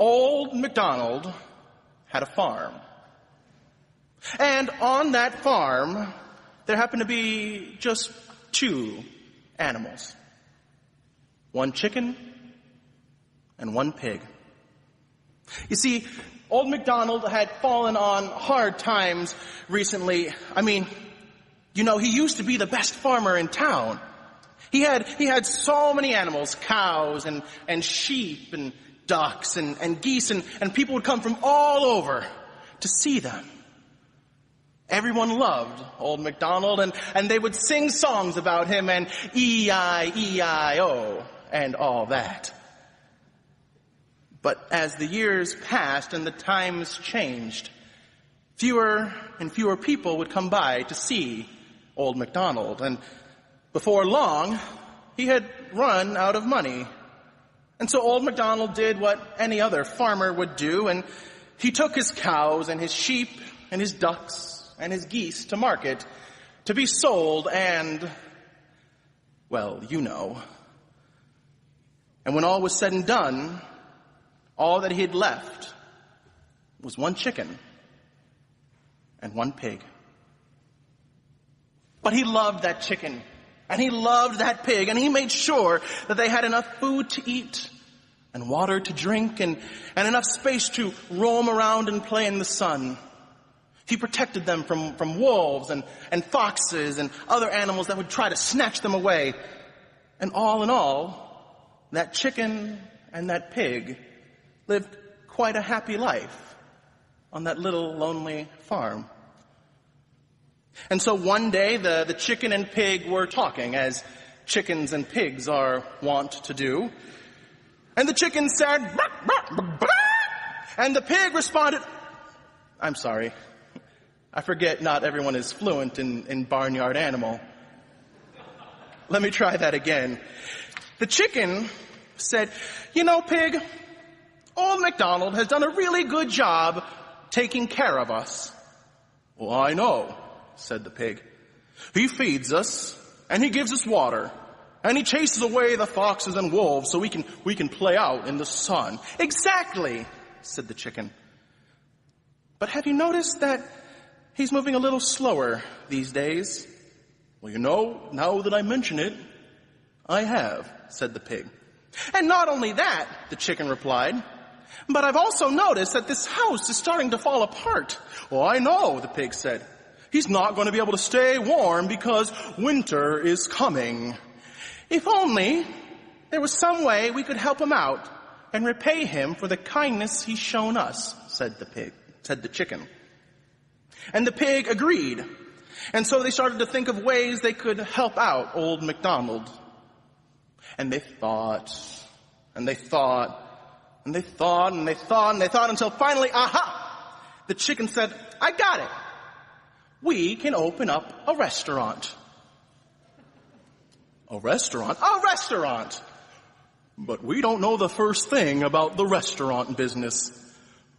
Old MacDonald had a farm. And on that farm, there happened to be just 2 animals. 1 chicken and 1 pig. You see, Old MacDonald had fallen on hard times recently. I mean, you know, he used to be the best farmer in town. He had so many animals, cows and sheep and ducks and geese, and people would come from all over to see them. Everyone loved Old MacDonald, and they would sing songs about him and E-I-E-I-O and all that. But as the years passed and the times changed, fewer and fewer people would come by to see Old MacDonald. And before long, he had run out of money. And so Old MacDonald did what any other farmer would do, and he took his cows and his sheep and his ducks and his geese to market to be sold and, well, you know. And when all was said and done, all that he had left was 1 chicken and 1 pig. But he loved that chicken, and he loved that pig, and he made sure that they had enough food to eat and water to drink and enough space to roam around and play in the sun. He protected them from wolves and foxes and other animals that would try to snatch them away. And all in all, that chicken and that pig lived quite a happy life on that little lonely farm. And so one day the chicken and pig were talking, as chickens and pigs are wont to do. And the chicken said, "Bark, bark, bark, bark," and the pig responded, I'm sorry, I forget not everyone is fluent in barnyard animal. Let me try that again. The chicken said, "You know, pig, Old MacDonald has done a really good job taking care of us." "Well, I know," said the pig. "He feeds us, and he gives us water, and he chases away the foxes and wolves so we can play out in the sun." "Exactly," said the chicken. "But have you noticed that he's moving a little slower these days?" "Well, you know, now that I mention it, I have," said the pig. "And not only that," the chicken replied, "but I've also noticed that this house is starting to fall apart." "Well, I know," the pig said. "He's not going to be able to stay warm because winter is coming." "If only there was some way we could help him out and repay him for the kindness he's shown us," said the chicken. And the pig agreed. And so they started to think of ways they could help out Old MacDonald. And they thought, and they thought, and they thought, and they thought, and they thought until finally, aha! The chicken said, "I got it. We can open up a restaurant." "A restaurant?" "A restaurant! But we don't know the first thing about the restaurant business.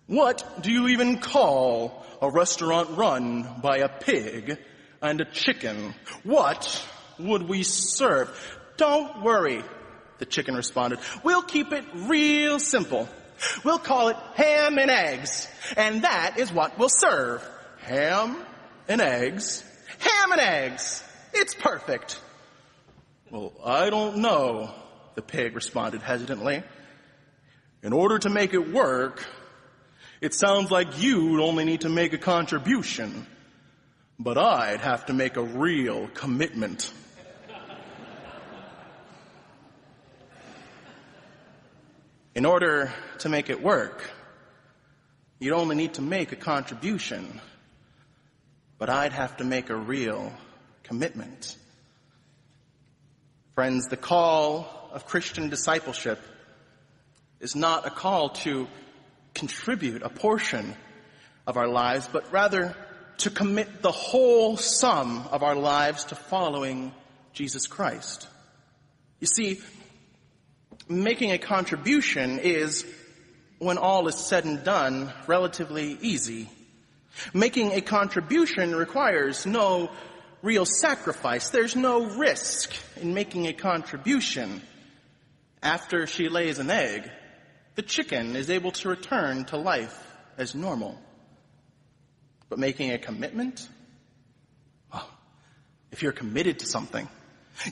What do you even call a restaurant run by a pig and a chicken? What would we serve?" "Don't worry," the chicken responded. "We'll keep it real simple. We'll call it ham and eggs, and that is what we'll serve." "Ham and eggs?" "Ham and eggs. It's perfect." "Well, I don't know," the pig responded hesitantly. "In order to make it work, it sounds like you'd only need to make a contribution, but I'd have to make a real commitment." In order to make it work, you'd only need to make a contribution, but I'd have to make a real commitment. Friends, the call of Christian discipleship is not a call to contribute a portion of our lives, but rather to commit the whole sum of our lives to following Jesus Christ. You see, making a contribution is, when all is said and done, relatively easy. Making a contribution requires no real sacrifice. There's no risk in making a contribution. After she lays an egg, the chicken is able to return to life as normal. But making a commitment? Well, if you're committed to something,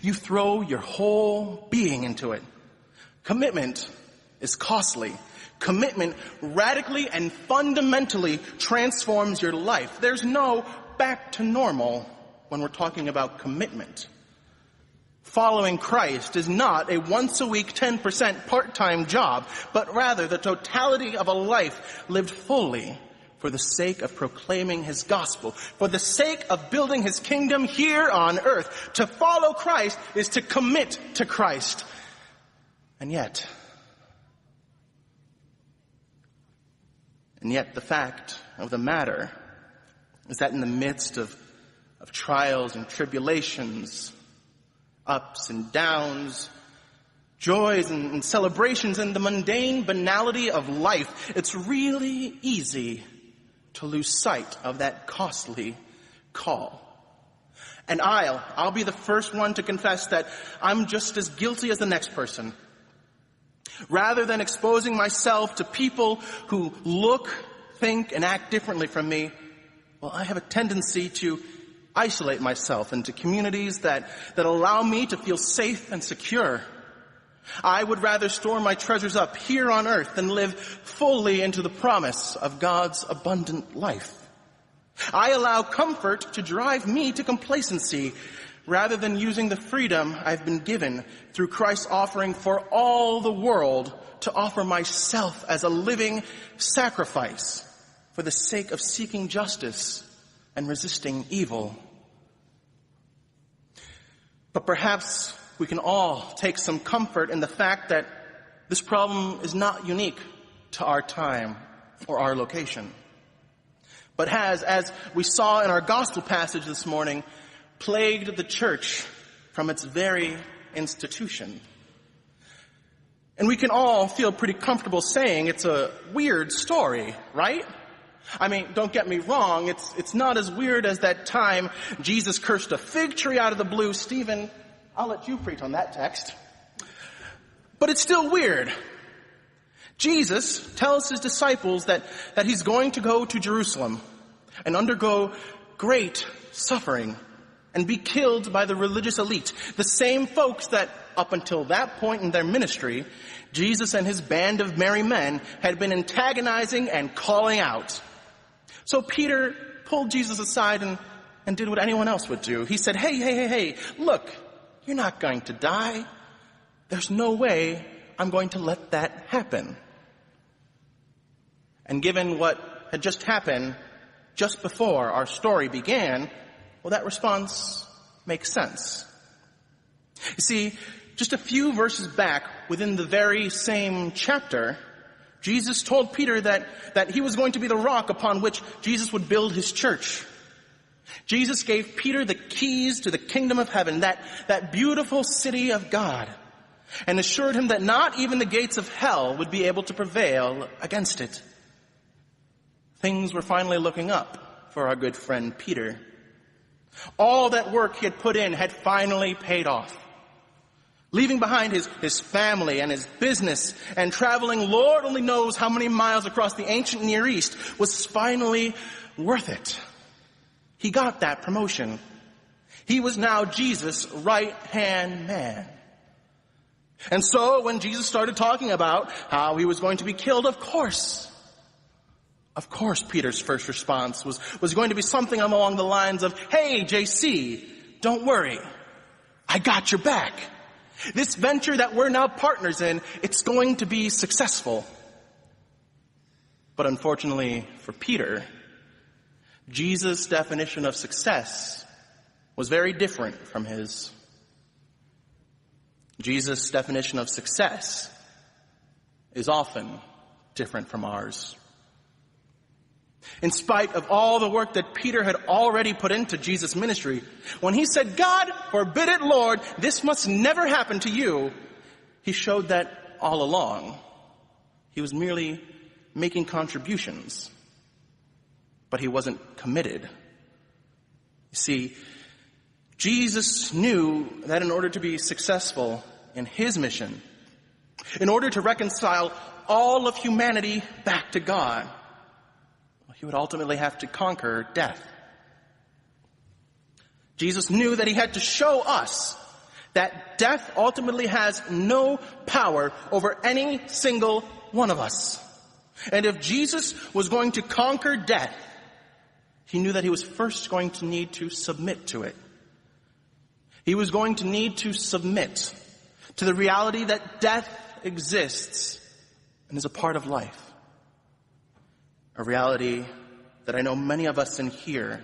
you throw your whole being into it. Commitment is costly. Commitment radically and fundamentally transforms your life. There's no back to normal when we're talking about commitment. Following Christ is not a once-a-week 10% part-time job, but rather the totality of a life lived fully for the sake of proclaiming his gospel, for the sake of building his kingdom here on earth. To follow Christ is to commit to Christ. And yet the fact of the matter is that in the midst of trials and tribulations, ups and downs, joys and celebrations, and the mundane banality of life, it's really easy to lose sight of that costly call. And I'll be the first one to confess that I'm just as guilty as the next person. Rather than exposing myself to people who look, think, and act differently from me, well, I have a tendency to isolate myself into communities that allow me to feel safe and secure. I would rather store my treasures up here on earth than live fully into the promise of God's abundant life. I allow comfort to drive me to complacency rather than using the freedom I've been given through Christ's offering for all the world to offer myself as a living sacrifice for the sake of seeking justice and resisting evil. But perhaps we can all take some comfort in the fact that this problem is not unique to our time or our location, but has, as we saw in our gospel passage this morning, plagued the church from its very institution. And we can all feel pretty comfortable saying it's a weird story, right? I mean, don't get me wrong, it's not as weird as that time Jesus cursed a fig tree out of the blue. Stephen, I'll let you preach on that text. But it's still weird. Jesus tells his disciples that he's going to go to Jerusalem and undergo great suffering and be killed by the religious elite, the same folks that up until that point in their ministry, Jesus and his band of merry men had been antagonizing and calling out. So Peter pulled Jesus aside and did what anyone else would do. He said, hey, look, you're not going to die. There's no way I'm going to let that happen. And given what had just happened just before our story began, well, that response makes sense. You see, just a few verses back within the very same chapter, Jesus told Peter that he was going to be the rock upon which Jesus would build his church. Jesus gave Peter the keys to the kingdom of heaven, that beautiful city of God, and assured him that not even the gates of hell would be able to prevail against it. Things were finally looking up for our good friend Peter. All that work he had put in had finally paid off. Leaving behind his family and his business and traveling Lord only knows how many miles across the ancient Near East was finally worth it. He got that promotion. He was now Jesus' right-hand man. And so when Jesus started talking about how he was going to be killed, of course, Peter's first response was going to be something along the lines of, hey, JC, don't worry. I got your back. This venture that we're now partners in, it's going to be successful. But unfortunately for Peter, Jesus' definition of success was very different from his. Jesus' definition of success is often different from ours. In spite of all the work that Peter had already put into Jesus' ministry, when he said, God, forbid it, Lord, this must never happen to you, he showed that all along. He was merely making contributions, but he wasn't committed. You see, Jesus knew that in order to be successful in his mission, in order to reconcile all of humanity back to God, he would ultimately have to conquer death. Jesus knew that he had to show us that death ultimately has no power over any single one of us. And if Jesus was going to conquer death, he knew that he was first going to need to submit to it. He was going to need to submit to the reality that death exists and is a part of life. A reality that I know many of us in here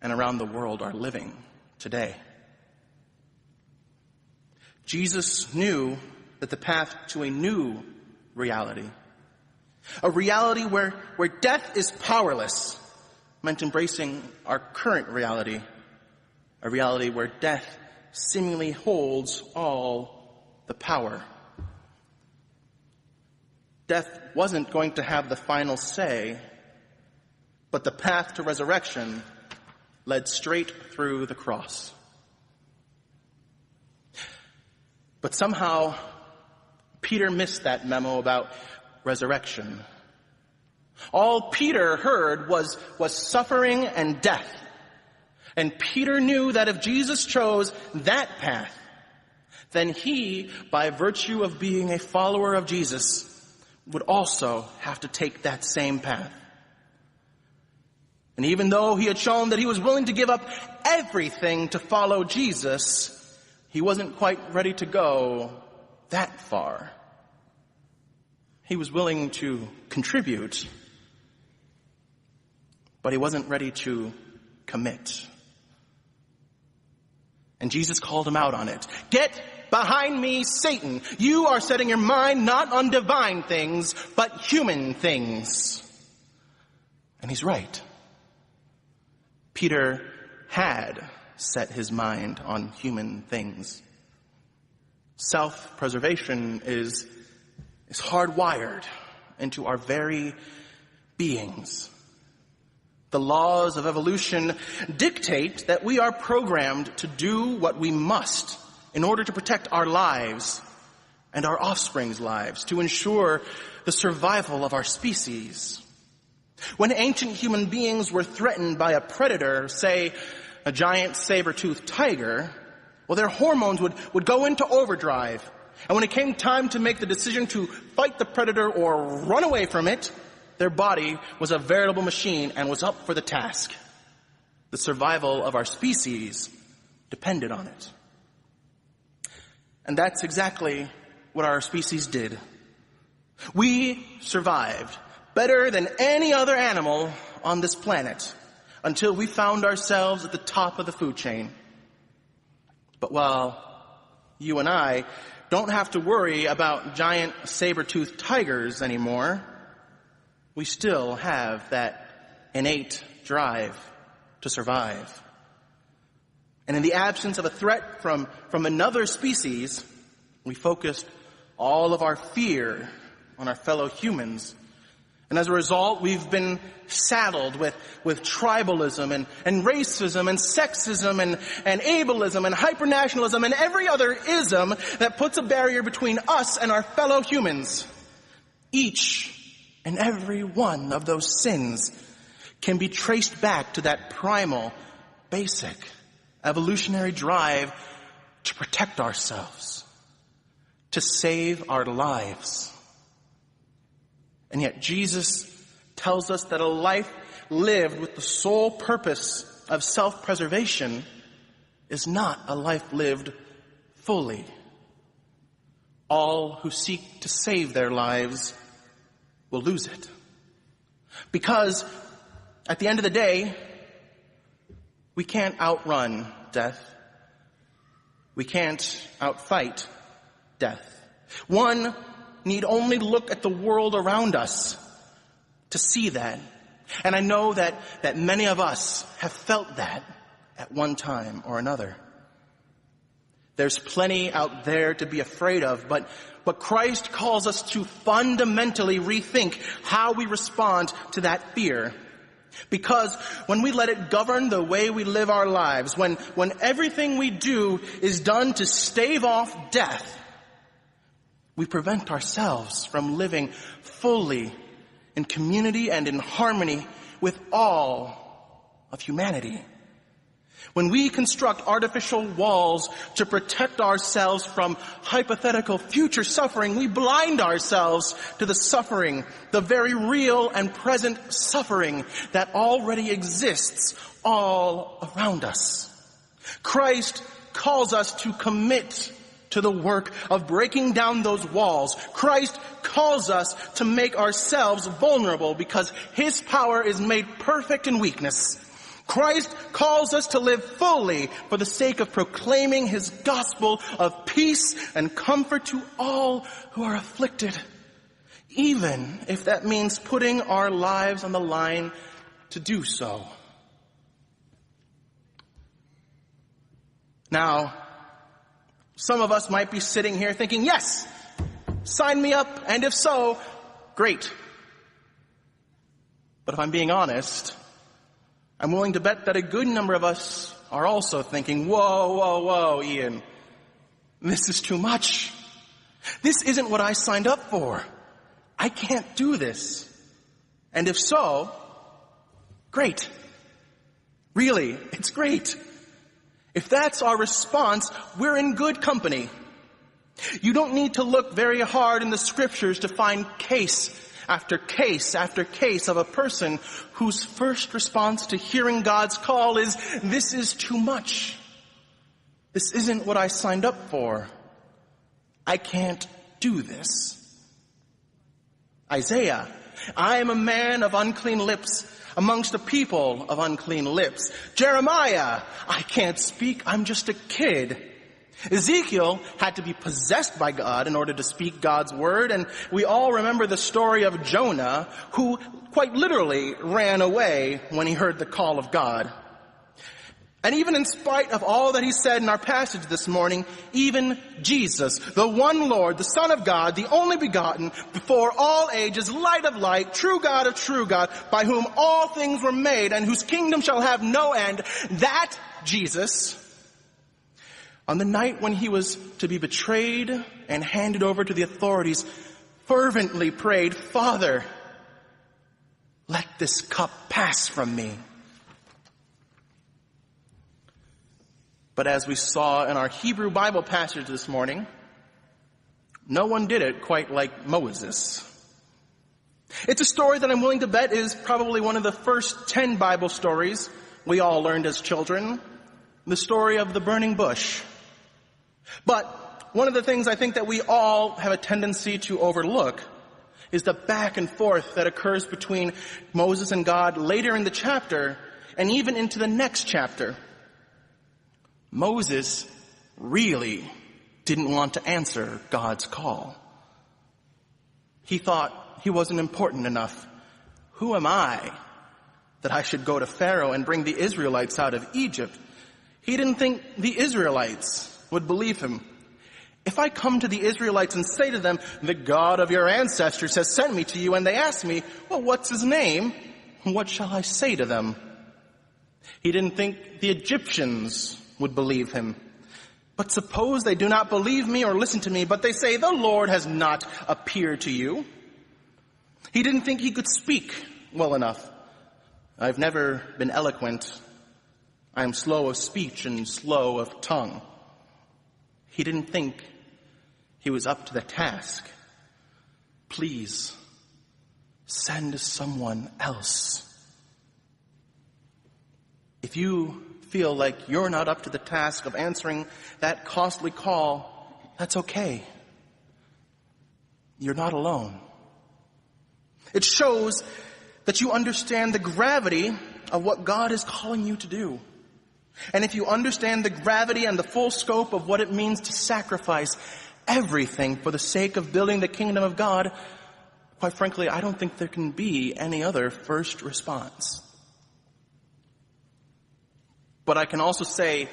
and around the world are living today. Jesus knew that the path to a new reality, a reality where death is powerless, meant embracing our current reality, a reality where death seemingly holds all the power. Death wasn't going to have the final say, but the path to resurrection led straight through the cross. But somehow, Peter missed that memo about resurrection. All Peter heard was suffering and death. And Peter knew that if Jesus chose that path, then he, by virtue of being a follower of Jesus, would also have to take that same path. And even though he had shown that he was willing to give up everything to follow Jesus, he wasn't quite ready to go that far. He was willing to contribute, but he wasn't ready to commit. And Jesus called him out on it. "Get behind me, Satan. You are setting your mind not on divine things, but human things." And he's right. Peter had set his mind on human things. Self-preservation is hardwired into our very beings. The laws of evolution dictate that we are programmed to do what we must in order to protect our lives and our offspring's lives, to ensure the survival of our species. When ancient human beings were threatened by a predator, say a giant saber-toothed tiger, well, their hormones would go into overdrive. And when it came time to make the decision to fight the predator or run away from it, their body was a veritable machine and was up for the task. The survival of our species depended on it. And that's exactly what our species did. We survived better than any other animal on this planet until we found ourselves at the top of the food chain. But while you and I don't have to worry about giant saber-toothed tigers anymore, we still have that innate drive to survive. And in the absence of a threat from another species, we focused all of our fear on our fellow humans. And as a result, we've been saddled with tribalism and racism and sexism and ableism and hypernationalism and every other ism that puts a barrier between us and our fellow humans. Each and every one of those sins can be traced back to that primal, basic, evolutionary drive to protect ourselves, to save our lives. And yet Jesus tells us that a life lived with the sole purpose of self-preservation is not a life lived fully. All who seek to save their lives will lose it. Because at the end of the day, we can't outrun death. We can't outfight death. One need only look at the world around us to see that. And I know that many of us have felt that at one time or another. There's plenty out there to be afraid of, but Christ calls us to fundamentally rethink how we respond to that fear. Because when we let it govern the way we live our lives, when everything we do is done to stave off death, we prevent ourselves from living fully in community and in harmony with all of humanity. When we construct artificial walls to protect ourselves from hypothetical future suffering, we blind ourselves to the suffering, the very real and present suffering that already exists all around us. Christ calls us to commit to the work of breaking down those walls. Christ calls us to make ourselves vulnerable because his power is made perfect in weakness. Christ calls us to live fully for the sake of proclaiming his gospel of peace and comfort to all who are afflicted, even if that means putting our lives on the line to do so. Now, some of us might be sitting here thinking, yes, sign me up, and if so, great. But if I'm being honest, I'm willing to bet that a good number of us are also thinking, whoa, Ian, this is too much. This isn't what I signed up for. I can't do this. And if so, great. Really, it's great. If that's our response, we're in good company. You don't need to look very hard in the scriptures to find case after case after case of a person whose first response to hearing God's call is, this is too much. This isn't what I signed up for. I can't do this. Isaiah, I am a man of unclean lips amongst a people of unclean lips. Jeremiah, I can't speak, I'm just a kid. Ezekiel had to be possessed by God in order to speak God's word, and we all remember the story of Jonah, who quite literally ran away when he heard the call of God. And even in spite of all that he said in our passage this morning, even Jesus, the one Lord, the Son of God, the only begotten, before all ages, light of light, true God of true God, by whom all things were made, and whose kingdom shall have no end, that Jesus, on the night when he was to be betrayed and handed over to the authorities, fervently prayed, Father, let this cup pass from me. But as we saw in our Hebrew Bible passage this morning, no one did it quite like Moses. It's a story that I'm willing to bet is probably one of the first 10 Bible stories we all learned as children, the story of the burning bush. But one of the things I think that we all have a tendency to overlook is the back and forth that occurs between Moses and God later in the chapter and even into the next chapter. Moses really didn't want to answer God's call. He thought he wasn't important enough. Who am I that I should go to Pharaoh and bring the Israelites out of Egypt? He didn't think the Israelites would believe him. If I come to the Israelites and say to them, the God of your ancestors has sent me to you, and they ask me, well, what's his name? What shall I say to them? He didn't think the Egyptians would believe him. But suppose they do not believe me or listen to me, but they say, the Lord has not appeared to you. He didn't think he could speak well enough. I've never been eloquent. I am slow of speech and slow of tongue. He didn't think he was up to the task. Please, send someone else. If you feel like you're not up to the task of answering that costly call, that's okay. You're not alone. It shows that you understand the gravity of what God is calling you to do. And if you understand the gravity and the full scope of what it means to sacrifice everything for the sake of building the kingdom of God, quite frankly, I don't think there can be any other first response. But I can also say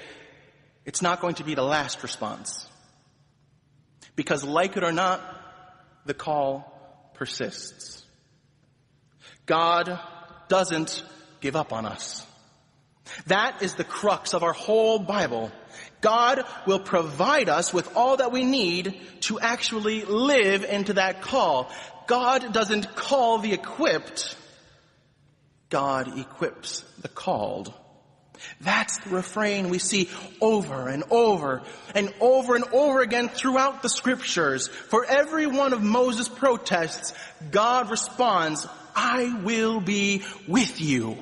it's not going to be the last response. Because like it or not, the call persists. God doesn't give up on us. That is the crux of our whole Bible. God will provide us with all that we need to actually live into that call. God doesn't call the equipped. God equips the called. That's the refrain we see over and over and over and over again throughout the scriptures. For every one of Moses' protests, God responds, I will be with you.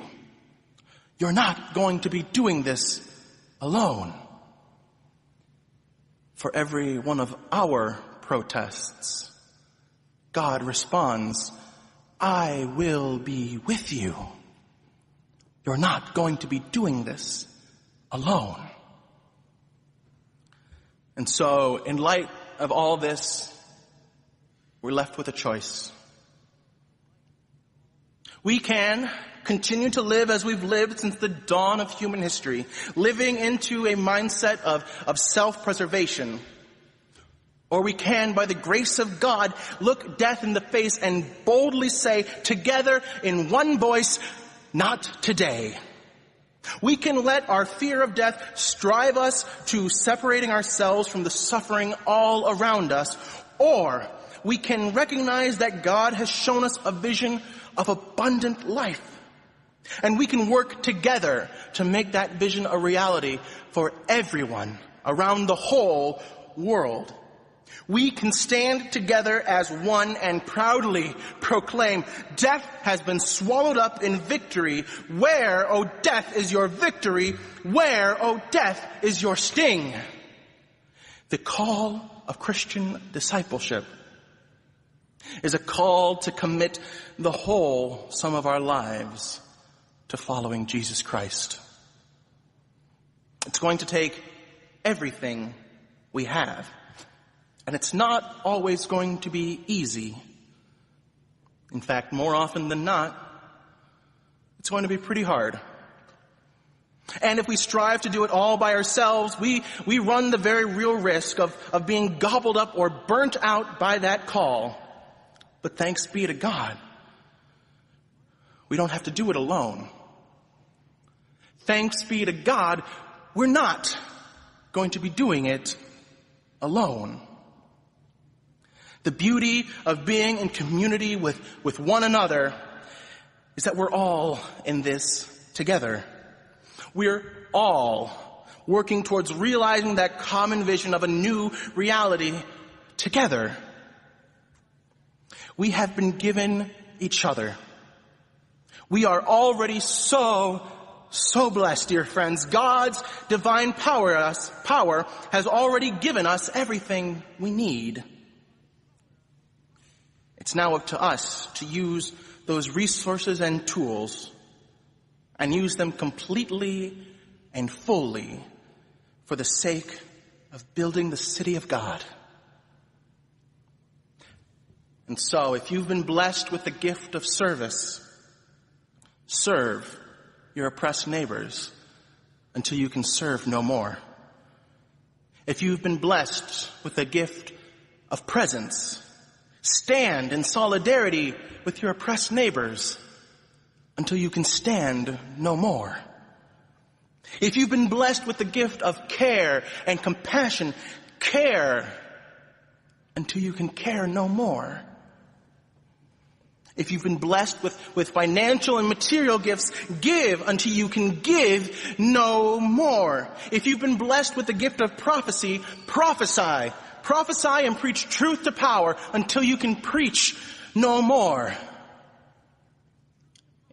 You're not going to be doing this alone. For every one of our protests, God responds, I will be with you. You're not going to be doing this alone. And so, in light of all this, we're left with a choice. We can continue to live as we've lived since the dawn of human history, living into a mindset of self-preservation. Or we can, by the grace of God, look death in the face and boldly say, together in one voice, not today. We can let our fear of death strive us to separating ourselves from the suffering all around us, or we can recognize that God has shown us a vision of abundant life. And we can work together to make that vision a reality for everyone around the whole world. We can stand together as one and proudly proclaim, death has been swallowed up in victory. Where, O death, is your victory? Where, O death, is your sting? The call of Christian discipleship is a call to commit the whole sum of our lives to following Jesus Christ. It's going to take everything we have. And it's not always going to be easy. In fact, more often than not, it's going to be pretty hard. And if we strive to do it all by ourselves, we run the very real risk of being gobbled up or burnt out by that call. But thanks be to God, we don't have to do it alone. Thanks be to God, we're not going to be doing it alone. The beauty of being in community with one another is that we're all in this together. We're all working towards realizing that common vision of a new reality together. We have been given each other. We are already so blessed, dear friends. God's divine power has already given us everything we need. It's now up to us to use those resources and tools and use them completely and fully for the sake of building the city of God. And so, if you've been blessed with the gift of service, serve your oppressed neighbors until you can serve no more. If you've been blessed with the gift of presence, stand in solidarity with your oppressed neighbors until you can stand no more. If you've been blessed with the gift of care and compassion, care until you can care no more. If you've been blessed with financial and material gifts, give until you can give no more. If you've been blessed with the gift of prophecy, prophesy. Prophesy and preach truth to power until you can preach no more.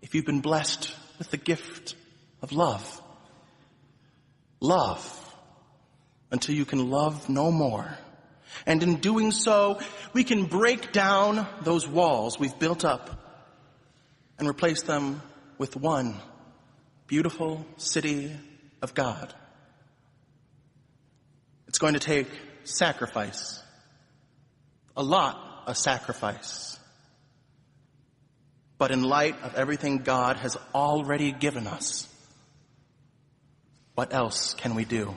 If you've been blessed with the gift of love, love until you can love no more. And in doing so, we can break down those walls we've built up and replace them with one beautiful city of God. It's going to take sacrifice, a lot of sacrifice. But in light of everything God has already given us, what else can we do?